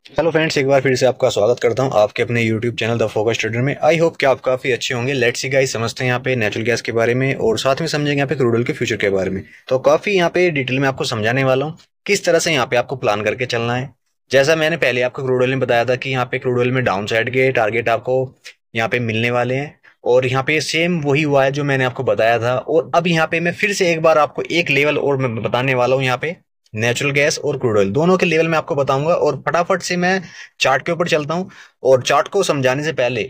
Hello friends, एक बार फिर से आपका स्वागत करता हूं आपके अपने YouTube channel the focus student में। आई होप कि आप काफ़ी अच्छे होंगे। लेट्स सी गाइस, समझते हैं यहाँ पे नेचुरल गैस के बारे में और साथ में समझेंगे यहाँ पे क्रूड ऑयल के फ्यूचर के बारे में। तो काफ़ी यहाँ पे डिटेल में आपको समझाने वाला हूँ किस तरह से यहाँ पे आपको प्लान करके चलना है। जैसा मैंने पहले आपको क्रूड ऑयल में बताया था कि यहाँ पे क्रूड ऑयल में डाउन साइड के टारगेट आपको यहाँ पे मिलने वाले हैं, और यहाँ पे सेम वही हुआ है जो मैंने आपको बताया था। और अब यहाँ पे मैं फिर से एक बार आपको एक लेवल और मैं बताने वाला हूँ। यहाँ पे नेचुरल गैस और क्रूड ऑयल दोनों के लेवल में आपको बताऊंगा, और फटाफट से मैं चार्ट के ऊपर चलता हूं। और चार्ट को समझाने से पहले,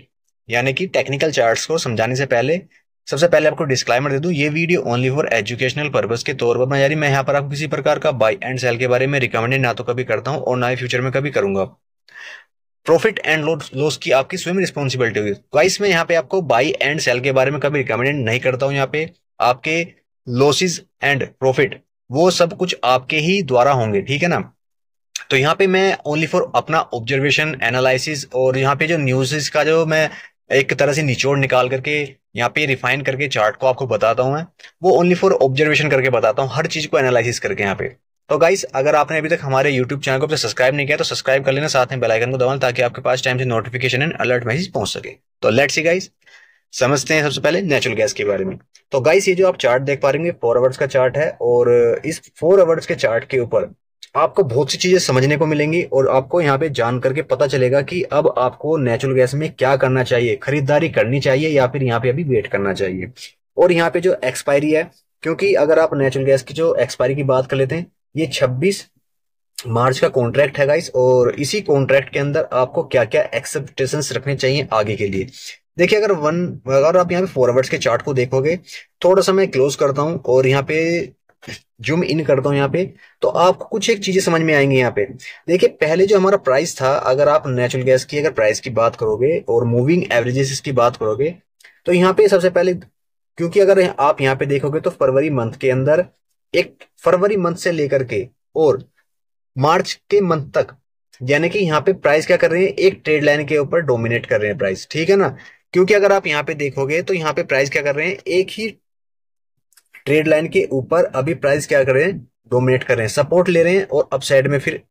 यानी कि टेक्निकल चार्ट्स को समझाने से पहले, सबसे पहले आपको डिस्क्लाइमर दे दूं, ये video only for educational purpose के तौर पर यानी मैं यहाँ पर आपको किसी प्रकार का बाय एंड सेल के बारे में रिकमेंडेड ना तो कभी करता हूं और ना ही फ्यूचर में कभी करूंगा। प्रॉफिट एंड लॉस की आपकी स्वयं रिस्पॉन्सिबिलिटी होगी। गाइस, मैं यहाँ पे आपको बाई एंड सेल के बारे में कभी रिकमेंडेड नहीं करता हूँ। यहाँ पे आपके लॉसेस एंड प्रॉफिट वो सब कुछ आपके ही द्वारा होंगे, ठीक है ना। तो यहाँ पे मैं ओनली फॉर अपना ऑब्जर्वेशन एनालिसिस और यहाँ पे जो न्यूज़ का जो मैं एक तरह से निचोड़ निकाल करके यहाँ पे रिफाइन करके चार्ट को आपको बताता हूँ, मैं वो ओनली फॉर ऑब्जर्वेशन करके बताता हूँ, हर चीज को एनालिसिस करके यहाँ पे। तो गाइस, अगर आपने अभी तक हमारे यूट्यूब चैनल को सब्सक्राइब नहीं किया तो सब्सक्राइब कर लेना, साथ में बेल आइकन को दबाना ताकि आपके पास टाइम से नोटिफिकेशन एंड अलर्ट मैसेज पहुंच सके। तो लेट्स सी गाइस, समझते हैं सबसे पहले नेचुरल गैस के बारे में। तो गाइस, ये जो आप चार्ट देख पा रहे हैं 4 आवर्स का चार्ट है, और इस 4 आवर्स के चार्ट के ऊपर आपको बहुत सी चीजें समझने को मिलेंगी और आपको यहाँ पे जान करके पता चलेगा कि अब आपको नेचुरल गैस में क्या करना चाहिए, खरीदारी करनी चाहिए या फिर यहाँ पे अभी वेट करना चाहिए। और यहाँ पे जो एक्सपायरी है, क्योंकि अगर आप नेचुरल गैस की जो एक्सपायरी की बात कर लेते हैं, ये 26 मार्च का कॉन्ट्रैक्ट है गाइस, और इसी कॉन्ट्रैक्ट के अंदर आपको क्या क्या एक्सेप्टेशंस रखने चाहिए आगे के लिए। देखिए, अगर आप यहाँ पे 4 आवर्स के चार्ट को देखोगे, थोड़ा सा मैं क्लोज करता हूँ और यहाँ पे जूम इन करता हूँ यहाँ पे, तो आपको कुछ एक चीजें समझ में आएंगी। यहाँ पे देखिए, पहले जो हमारा प्राइस था, अगर आप नेचुरल गैस की अगर प्राइस की बात करोगे और मूविंग एवरेजेस की बात करोगे, तो यहाँ पे सबसे पहले, क्योंकि अगर आप यहाँ पे देखोगे तो फरवरी मंथ के अंदर, एक फरवरी मंथ से लेकर के और मार्च के मंथ तक, यानी कि यहाँ पे प्राइस क्या कर रहे हैं, एक ट्रेड लाइन के ऊपर डोमिनेट कर रहे हैं प्राइस, ठीक है ना। क्योंकि अगर आप यहाँ पे देखोगे तो यहाँ पे प्राइस क्या कर रहे हैं, एक ही ट्रेड लाइन के ऊपर अभी प्राइस क्या कर रहे हैं, डोमिनेट कर रहे हैं, सपोर्ट ले रहे हैं और अप साइड में फिर,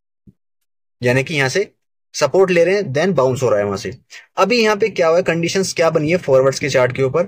यानी कि यहाँ से सपोर्ट ले रहे हैं, देन बाउंस हो रहा है वहां से। अभी यहाँ पे क्या हुआ है, कंडीशंस क्या बनी है फॉरवर्ड्स के चार्ट के ऊपर।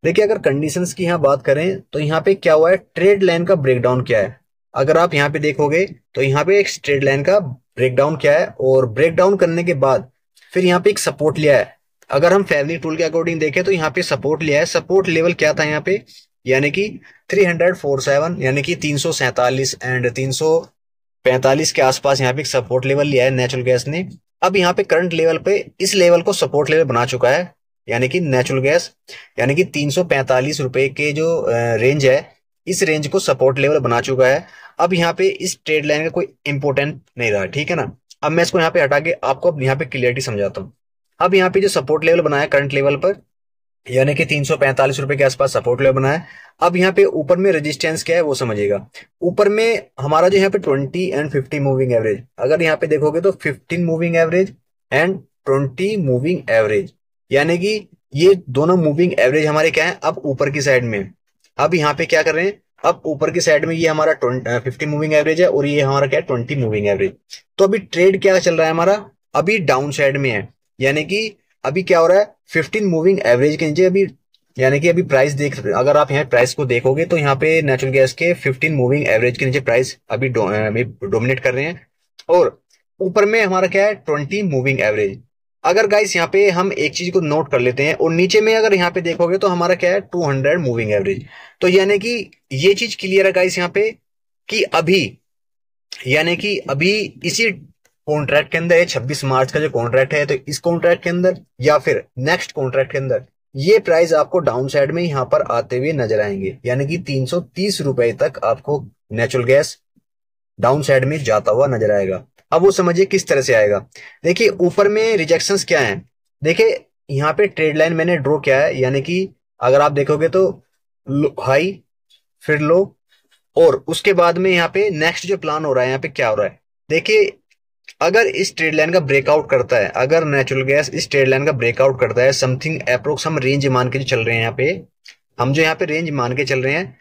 देखिए, अगर कंडीशंस की यहाँ बात करें तो यहाँ पे क्या हुआ है, ट्रेड लाइन का ब्रेकडाउन क्या है। अगर आप यहाँ पे देखोगे तो यहाँ पे एक ट्रेड लाइन का ब्रेकडाउन क्या है, और ब्रेकडाउन करने के बाद फिर यहाँ पे एक सपोर्ट लिया है। अगर हम फैमिली टूल के अकॉर्डिंग देखें तो यहाँ पे सपोर्ट लिया है, सपोर्ट लेवल क्या था यहाँ पे, यानी कि 347, यानी कि 347 एंड 345 के आसपास यहाँ पे एक सपोर्ट लेवल लिया है नेचुरल गैस ने। अब यहाँ पे करंट लेवल पे इस लेवल को सपोर्ट लेवल बना चुका है, यानी कि नेचुरल गैस, यानी कि 345 रुपए के जो रेंज है, इस रेंज को सपोर्ट लेवल बना चुका है। अब यहाँ पे इस ट्रेड लाइन का कोई इंपोर्टेंट नहीं रहा, ठीक है ना। अब मैं इसको यहाँ पे हटा के आपको अब यहाँ पे क्लियरिटी समझाता हूँ। अब यहाँ पे जो सपोर्ट लेवल बनाया करंट लेवल पर, यानी कि 345 रुपए के आसपास सपोर्ट लेवल बनाया। अब यहाँ पे ऊपर में रेजिस्टेंस क्या है वो समझिएगा। ऊपर में हमारा जो यहाँ पे 20 एंड 50 मूविंग एवरेज, अगर यहाँ पे देखोगे तो 15 moving average and 20 moving average, यानी कि ये दोनों मूविंग एवरेज हमारे क्या है, अब ऊपर की साइड में। अब यहाँ पे क्या कर रहे हैं, अब ऊपर की साइड में ये हमारा 50 मूविंग एवरेज है और ये हमारा क्या है, 20 मूविंग एवरेज। तो अभी ट्रेड क्या चल रहा है हमारा, अभी डाउन साइड में है, यानी कि अभी क्या हो रहा है, 15 मूविंग एवरेज के नीचे अभी, यानी कि अभी प्राइस अगर आप यहाँ प्राइस को देखोगे तो यहाँ पे नेचुरल गैस के 15 मूविंग एवरेज के नीचे प्राइस अभी डोमिनेट कर रहे हैं, और ऊपर में हमारा क्या है, 20 मूविंग एवरेज। अगर गाइस यहाँ पे हम एक चीज को नोट कर लेते हैं, और नीचे में अगर यहाँ पे देखोगे तो हमारा क्या है, 200 मूविंग एवरेज। तो यानी कि ये चीज क्लियर है गाइस यहाँ पे, कि अभी, यानी कि अभी इसी कॉन्ट्रैक्ट के अंदर, 26 मार्च का जो कॉन्ट्रैक्ट है, तो इस कॉन्ट्रैक्ट के अंदर या फिर नेक्स्ट कॉन्ट्रैक्ट के अंदर ये प्राइस आपको डाउन साइड में यहां पर आते हुए नजर आएंगे, यानी कि 330 रुपए तक आपको नेचुरल गैस डाउन साइड में जाता हुआ नजर आएगा। अब वो समझिए किस तरह से आएगा। देखिए, ऊपर में रिजेक्शंस क्या है, देखिए यहाँ पे ट्रेड लाइन मैंने ड्रॉ किया है, यानी कि अगर आप देखोगे तो हाई, फिर लो, और उसके बाद में यहाँ पे नेक्स्ट जो प्लान हो रहा है, यहाँ पे क्या हो रहा है, देखिए अगर इस ट्रेड लाइन का ब्रेकआउट करता है, अगर नेचुरल गैस इस ट्रेड लाइन का ब्रेकआउट करता है, समथिंग अप्रोक्स हम रेंज मान के जो चल रहे हैं यहाँ पे, हम जो यहाँ पे रेंज मान के चल रहे हैं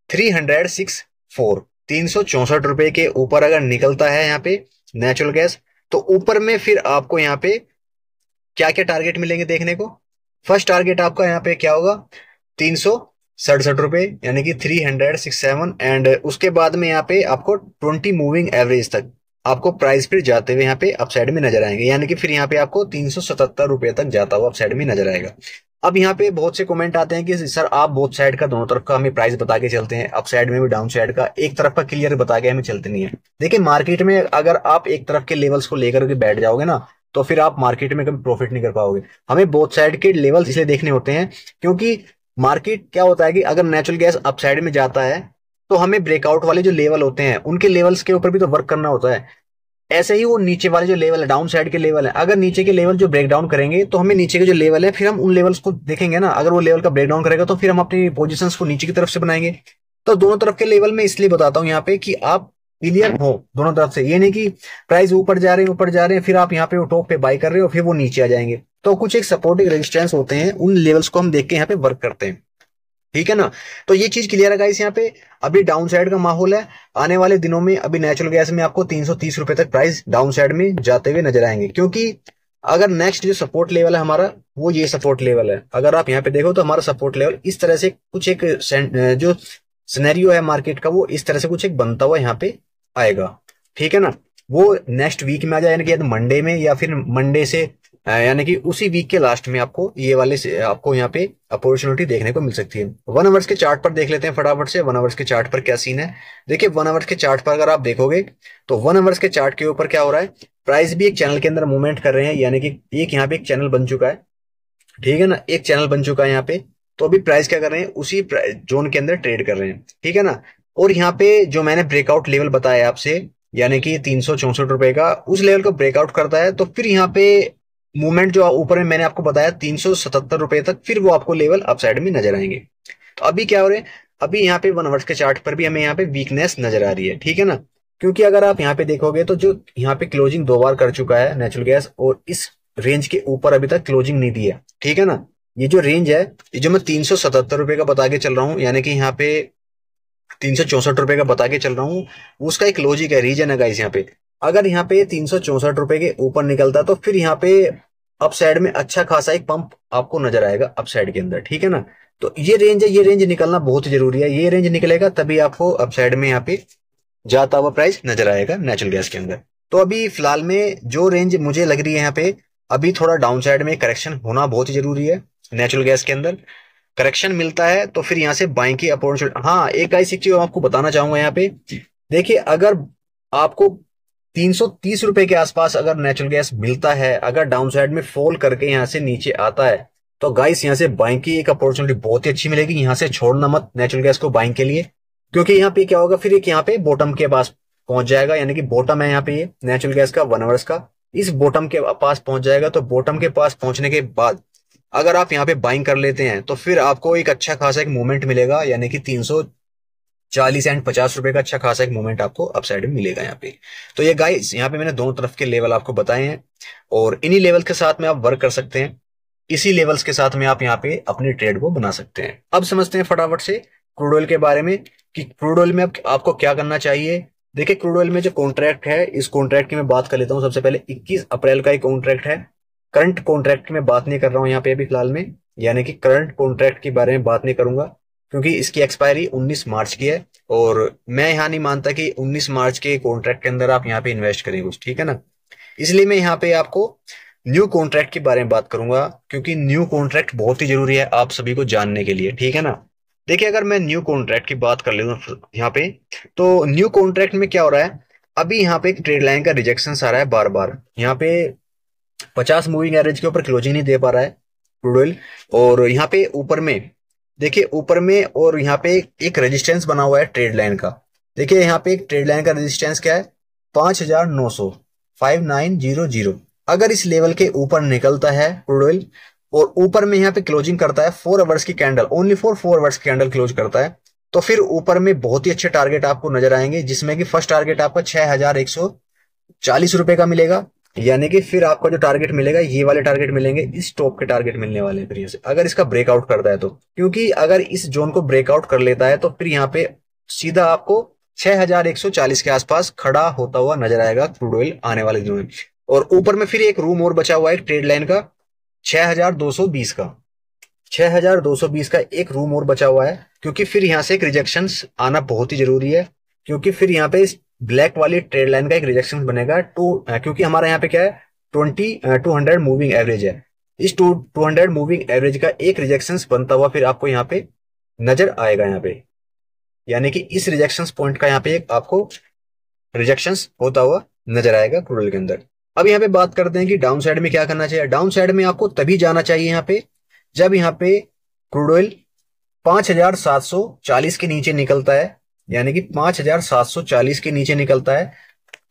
364, 364 रुपए के ऊपर अगर निकलता है यहाँ पे नेचुरल गैस, तो ऊपर में फिर आपको यहाँ पे क्या क्या टारगेट मिलेंगे देखने को। फर्स्ट टारगेट आपका यहाँ पे क्या होगा, 367 रुपए, यानी कि 367। एंड उसके बाद में यहाँ पे आपको 20 मूविंग एवरेज तक आपको प्राइस फिर जाते हुए यहाँ पे अपसाइड में नजर आएंगे, यानी कि फिर यहाँ पे आपको 377 रुपए तक जाता हुआ अपसाइड में नजर आएगा। अब यहाँ पे बहुत से कमेंट आते हैं कि सर आप बोथ साइड का, दोनों तरफ का हमें प्राइस बता के चलते हैं, अप साइड में भी डाउन साइड का, एक तरफ का क्लियर बता के हमें चलते नहीं है। देखिए मार्केट में अगर आप एक तरफ के लेवल्स को लेकर के बैठ जाओगे ना, तो फिर आप मार्केट में कभी प्रॉफिट नहीं कर पाओगे। हमें बोथ साइड के लेवल्स इसलिए देखने होते हैं क्योंकि मार्केट क्या होता है कि अगर नेचुरल गैस अप साइड में जाता है तो हमें ब्रेकआउट वाले जो लेवल होते हैं उनके लेवल्स के ऊपर भी तो वर्क करना होता है। ऐसे ही वो नीचे वाले जो लेवल है, डाउन साइड के लेवल है, अगर नीचे के लेवल जो ब्रेक डाउन करेंगे तो हमें नीचे के जो लेवल है फिर हम उन लेवल्स को देखेंगे ना, अगर वो लेवल का ब्रेक डाउन करेगा तो फिर हम अपनी पोजीशंस को नीचे की तरफ से बनाएंगे। तो दोनों तरफ के लेवल में इसलिए बताता हूं यहाँ पे कि आप क्लियर हो दोनों तरफ से, ये नहीं कि प्राइस ऊपर जा रहे हैं फिर आप यहाँ पे टॉप पे बाय कर रहे हो फिर वो नीचे आ जाएंगे। तो कुछ एक सपोर्टिंग रेजिस्टेंस होते हैं, उन लेवल्स को हम देख के यहाँ पे वर्क करते हैं, ठीक है ना। तो ये चीज क्लियर है गाइस। यहाँ पे अभी डाउन साइड का माहौल है, आने वाले दिनों में अभी नेचुरल गैस में आपको 330 रुपए तक प्राइस डाउन साइड में जाते हुए नजर आएंगे, क्योंकि अगर नेक्स्ट जो सपोर्ट लेवल है हमारा वो ये सपोर्ट लेवल है। अगर आप यहाँ पे देखो तो हमारा सपोर्ट लेवल इस तरह से कुछ एक जो सिनेरियो है मार्केट का वो इस तरह से कुछ एक बनता हुआ यहाँ पे आएगा, ठीक है ना। वो नेक्स्ट वीक में आ जाए, यानी कि मंडे में या फिर मंडे से यानी कि उसी वीक के लास्ट में आपको ये वाले से आपको यहाँ पे अपॉर्चुनिटी देखने को मिल सकती है। 1 आवर्स के चार्ट पर देख लेते हैं फटाफट से, 1 आवर्स के चार्ट पर क्या सीन है। देखिए 1 आवर्स के चार्ट पर अगर आप देखोगे तो 1 आवर्स के चार्ट के ऊपर क्या हो रहा है, प्राइस भी एक चैनल के अंदर मूवमेंट कर रहे हैं, यानी कि एक यहाँ पे एक चैनल बन चुका है, ठीक है ना, एक चैनल बन चुका है यहाँ पे। तो अभी प्राइस क्या कर रहे हैं, उसी जोन के अंदर ट्रेड कर रहे हैं, ठीक है ना। और यहाँ पे जो मैंने ब्रेकआउट लेवल बताया आपसे, यानी कि 364 रुपए का, उस लेवल को ब्रेकआउट करता है तो फिर यहाँ पे मूवमेंट जो ऊपर में मैंने आपको बताया 377 रुपए तक, फिर वो आपको लेवल अपसाइड में नजर आएंगे। तो अभी क्या हो रहा है, अभी यहाँ पे 1 आवर्स के चार्ट पर भी हमें यहाँ पे वीकनेस नजर आ रही है, ठीक है ना। क्योंकि अगर आप यहाँ पे देखोगे तो जो यहाँ पे क्लोजिंग 2 बार कर चुका है नेचुरल गैस और इस रेंज के ऊपर अभी तक क्लोजिंग नहीं दी है, ठीक है ना। ये जो रेंज है, ये जो मैं 377 रुपए का बता के चल रहा हूँ, यानी कि यहाँ पे 364 रुपए का बता के चल रहा हूँ, उसका एक लॉजिक है, रीजन है गाइस। यहाँ पे अगर यहाँ पे 364 रुपए के ऊपर निकलता तो फिर यहाँ पे अप साइड में अच्छा खासा एक पंप आपको नजर आएगा अप साइड के अंदर, ठीक है ना। तो ये रेंज है, ये रेंज निकलना बहुत जरूरी है, ये रेंज निकलेगा तभी आपको अप साइड में यहाँ पे जाता हुआ प्राइस नजर आएगा नेचुरल गैस के अंदर। तो अभी फिलहाल में जो रेंज मुझे लग रही है यहाँ पे, अभी थोड़ा डाउन साइड में करेक्शन होना बहुत ही जरूरी है नेचुरल गैस के अंदर। करेक्शन मिलता है तो फिर यहाँ से बाइंग की अपॉर्चुनिटी। हाँ एक ऐसी चीज आपको बताना चाहूंगा यहाँ पे, देखिए अगर आपको 330 रुपए के आसपास अगर नेचुरल गैस मिलता है, अगर डाउन साइड में फॉल करके यहाँ से नीचे आता है, तो गाइस यहाँ से बाइंग की एक अपॉर्चुनिटी बहुत ही अच्छी मिलेगी। यहाँ से छोड़ना मत नेचुरल गैस को बाइंग के लिए, क्योंकि यहाँ पे क्या होगा, फिर एक यहाँ पे बॉटम के पास पहुंच जाएगा, यानी कि बॉटम है यहाँ पे ये नेचुरल गैस का 1 आवर्स का, इस बॉटम के पास पहुंच जाएगा। तो बॉटम के पास पहुंचने के बाद अगर आप यहाँ पे बाइंग कर लेते हैं तो फिर आपको एक अच्छा खासा एक मूवमेंट मिलेगा, यानी कि 340 एंड 50 रुपए का अच्छा खासा एक मूवमेंट आपको अपसाइड में मिलेगा यहाँ पे। तो ये गाइस यहाँ पे मैंने दोनों तरफ के लेवल आपको बताए हैं और इन्हीं लेवल के साथ में आप वर्क कर सकते हैं, इसी लेवल्स के साथ में आप यहाँ पे अपने ट्रेड को बना सकते हैं। अब समझते हैं फटाफट से क्रूड ऑयल के बारे में कि क्रूड ऑयल में आपको क्या करना चाहिए। देखिए क्रूड ऑयल में जो कॉन्ट्रैक्ट है, इस कॉन्ट्रैक्ट की मैं बात कर लेता हूँ। सबसे पहले 21 अप्रैल का एक कॉन्ट्रैक्ट है, करंट कॉन्ट्रैक्ट की मैं बात नहीं कर रहा हूँ यहाँ पे अभी फिलहाल में, यानी कि करंट कॉन्ट्रैक्ट के बारे में बात नहीं करूंगा क्योंकि इसकी एक्सपायरी 19 मार्च की है और मैं यहाँ नहीं मानता कि 19 मार्च के कॉन्ट्रैक्ट के अंदर आप यहाँ पे इन्वेस्ट करें कुछ, ठीक है ना। इसलिए मैं यहाँ पे आपको न्यू कॉन्ट्रैक्ट के बारे में बात करूंगा, क्योंकि न्यू कॉन्ट्रैक्ट बहुत ही जरूरी है आप सभी को जानने के लिए, ठीक है ना। देखिए अगर मैं न्यू कॉन्ट्रैक्ट की बात कर लेता हूँ यहाँ पे, तो न्यू कॉन्ट्रैक्ट में क्या हो रहा है, अभी यहाँ पे एक ट्रेड लाइन का रिजेक्शन आ रहा है बार बार। यहाँ पे 50 मूविंग एवरेज के ऊपर क्लोजिंग नहीं दे पा रहा है क्रूड ऑयल, और यहाँ पे ऊपर में देखिए ऊपर में और यहाँ पे एक रेजिस्टेंस बना हुआ है ट्रेड लाइन का। देखिए यहाँ पे एक ट्रेड लाइन का रेजिस्टेंस क्या है, 5900 5900। अगर इस लेवल के ऊपर निकलता है क्रूड ऑयल और ऊपर में यहाँ पे क्लोजिंग करता है 4 आवर्स की कैंडल, ओनली फॉर 4 आवर्स की कैंडल क्लोज करता है, तो फिर ऊपर में बहुत ही अच्छे टारगेट आपको नजर आएंगे, जिसमें कि फर्स्ट टारगेट आपका 6140 रुपए का मिलेगा, यानी कि फिर आपका जो टारगेट मिलेगा ये वाले टारगेट मिलेंगे, इस टॉप के टारगेट मिलने वाले हैं फिर से अगर इसका ब्रेकआउट करता है तो, क्योंकि अगर इस जोन को ब्रेकआउट कर लेता है तो फिर यहाँ पे सीधा आपको 6140 के आसपास खड़ा होता हुआ नजर आएगा क्रूड ऑयल आने वाले दिनों में। और ऊपर में फिर एक रूम और बचा हुआ है ट्रेड लाइन का 6220 का, 6220 का एक रूम और बचा हुआ है, क्योंकि फिर यहां से एक रिजेक्शन आना बहुत ही जरूरी है, क्योंकि फिर यहाँ पे इस ब्लैक वाली ट्रेड लाइन का एक रिजेक्शन बनेगा क्योंकि हमारा यहाँ पे क्या है 200 मूविंग एवरेज है। इस 200 मूविंग एवरेज का एक रिजेक्शन बनता हुआ फिर आपको यहाँ पे नजर आएगा यहाँ पे, यानी कि इस रिजेक्शन पॉइंट का यहाँ पे एक आपको रिजेक्शन होता हुआ नजर आएगा क्रूड ऑयल के अंदर। अब यहाँ पे बात करते हैं कि डाउन साइड में क्या करना चाहिए। डाउन साइड में आपको तभी जाना चाहिए यहाँ पे जब यहाँ पे क्रूड ऑयल 5740 के नीचे निकलता है, यानी कि 5740 के नीचे निकलता है,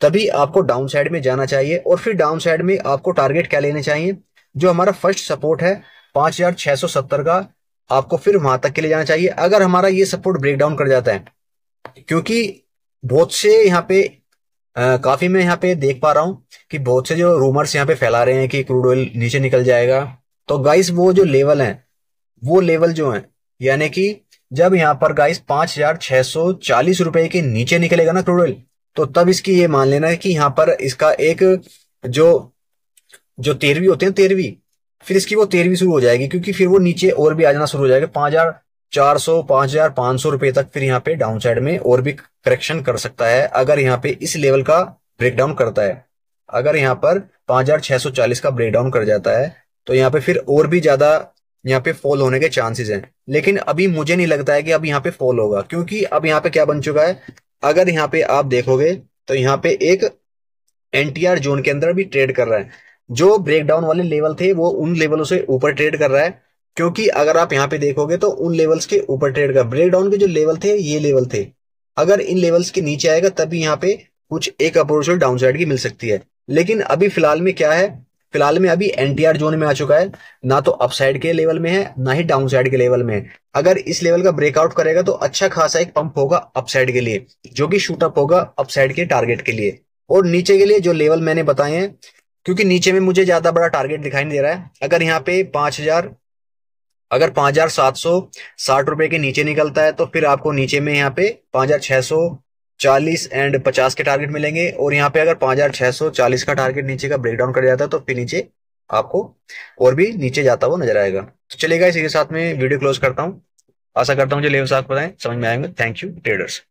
तभी आपको डाउन साइड में जाना चाहिए। और फिर डाउन साइड में आपको टारगेट क्या लेने चाहिए, जो हमारा फर्स्ट सपोर्ट है 5670 का, आपको फिर वहां तक के लिए जाना चाहिए। अगर हमारा ये सपोर्ट ब्रेक डाउन कर जाता है, क्योंकि बहुत से यहाँ पे काफी मैं यहाँ पे देख पा रहा हूँ कि बहुत से जो रूमर्स यहाँ पे फैला रहे हैं कि क्रूड ऑयल नीचे निकल जाएगा, तो गाइस वो जो लेवल है, वो लेवल जो है, यानी कि जब यहाँ पर गाइस 5640 रुपए के नीचे निकलेगा ना क्रूड ऑयल, तो तब इसकी ये मान लेना है कि यहाँ पर इसका एक जो जो 13वीं होते हैं 13वीं, फिर इसकी वो 13वीं शुरू हो जाएगी, क्योंकि फिर वो नीचे और भी आ जाना शुरू हो जाएगा 5400 5500 रुपए तक। फिर यहाँ पे डाउन साइड में और भी करेक्शन कर सकता है अगर यहाँ पे इस लेवल का ब्रेकडाउन करता है। अगर यहाँ पर 5640 का ब्रेकडाउन कर जाता है तो यहाँ पे फिर और भी ज्यादा यहाँ पे फॉल होने के चांसेस हैं। लेकिन अभी मुझे नहीं लगता है कि अब यहाँ पे फॉल होगा, क्योंकि अब यहाँ पे क्या बन चुका है, अगर यहाँ पे आप देखोगे तो यहाँ पे एक एनटीआर जोन के अंदर भी ट्रेड कर रहा है। जो ब्रेकडाउन वाले लेवल थे वो उन लेवलों से ऊपर ट्रेड कर रहा है, क्योंकि अगर आप यहाँ पे देखोगे तो उन लेवल्स के ऊपर ट्रेड कर, ब्रेकडाउन के जो लेवल थे ये लेवल थे, अगर इन लेवल्स के नीचे आएगा तभी यहाँ पे कुछ एक अप्रोच डाउन साइड की मिल सकती है। लेकिन अभी फिलहाल में क्या है, फिलहाल में अभी एनटीआर जोन में आ चुका है, ना तो अपसाइड के लेवल में है ना ही डाउन साइड के लेवल में है। अगर इस लेवल का ब्रेकआउट करेगा तो अच्छा खासा एक पंप होगा अपसाइड के लिए, जो कि शूटअप होगा अपसाइड के टारगेट के लिए। और नीचे के लिए जो लेवल मैंने बताए हैं, क्योंकि नीचे में मुझे ज्यादा बड़ा टारगेट दिखाई नहीं दे रहा है। अगर यहाँ पे 5760 रुपए के नीचे निकलता है तो फिर आपको नीचे में यहाँ पे 5640 एंड 50 के टारगेट मिलेंगे। और यहाँ पे अगर 5640 का टारगेट नीचे का ब्रेकडाउन कर जाता है तो फिर नीचे आपको और भी नीचे जाता हुआ नजर आएगा। तो चलेगा, इसी के साथ में वीडियो क्लोज करता हूँ। आशा करता हूँ जो लेवल्स आप बताएं समझ में आएंगे। Thank you traders.